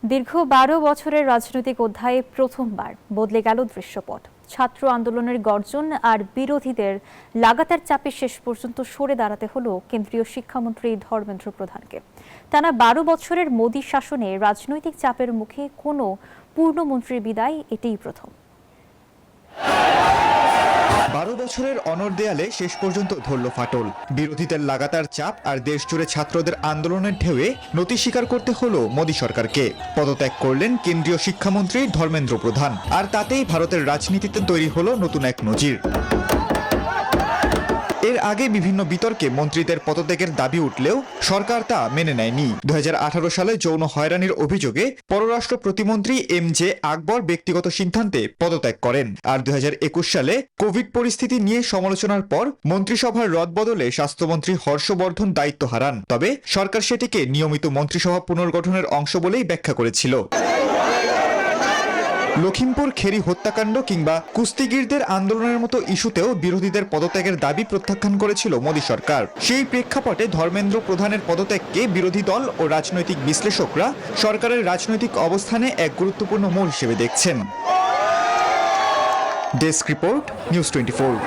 দীর্ঘ ১২ বছরের রাজনৈতিক অধ্যায়ে প্রথমবার বদলে গেল দৃশ্যপট। ছাত্র আন্দোলনের গর্জন আর বিরোধীদের লাগাতার চাপে শেষ পর্যন্ত সরে দাঁড়াতে হলো কেন্দ্রীয় শিক্ষামন্ত্রী ধর্মেন্দ্র প্রধানকে। টানা ১২ বছরের মোদী শাসনে রাজনৈতিক চাপের মুখে কোনো পূর্ণমন্ত্রীর বিদায় এটাই প্রথম। ১২ বছরের অনড় দেয়ালে শেষ পর্যন্ত ধরল ফাটল। বিরোধীদের লাগাতার চাপ আর দেশজুড়ে ছাত্রদের আন্দোলনের ঢেউয়ে নতি স্বীকার করতে হলো মোদী সরকারকে। পদত্যাগ করলেন কেন্দ্রীয় শিক্ষামন্ত্রী ধর্মেন্দ্র প্রধান, আর তাতেই ভারতের রাজনীতিতে তৈরি হলো নতুন এক নজির। এর আগে বিভিন্ন বিতর্কে মন্ত্রীদের পদত্যাগের দাবি উঠলেও সরকার তা মেনে নেয়নি। ২০১৮ সালে যৌন হয়রানির অভিযোগে পররাষ্ট্র প্রতিমন্ত্রী এম.জে. আকবর ব্যক্তিগত সিদ্ধান্তে পদত্যাগ করেন। আর ২০২১ সালে কোভিড পরিস্থিতি নিয়ে সমালোচনার পর মন্ত্রিসভার রদবদলে স্বাস্থ্যমন্ত্রী হর্ষবর্ধন দায়িত্ব হারান। তবে সরকার সেটিকে নিয়মিত মন্ত্রিসভা পুনর্গঠনের অংশ বলেই ব্যাখ্যা করেছিল। লখিমপুর খেরি হত্যাকাণ্ড কিংবা কুস্তিগিরদের আন্দোলনের মতো ইস্যুতেও বিরোধীদের পদত্যাগের দাবি প্রত্যাখ্যান করেছিল মোদী সরকার। সেই প্রেক্ষাপটে ধর্মেন্দ্র প্রধানের পদত্যাগকে বিরোধী দল ও রাজনৈতিক বিশ্লেষকরা সরকারের রাজনৈতিক অবস্থানে এক গুরুত্বপূর্ণ মোড় হিসেবে দেখছেন। Desk report, news 24।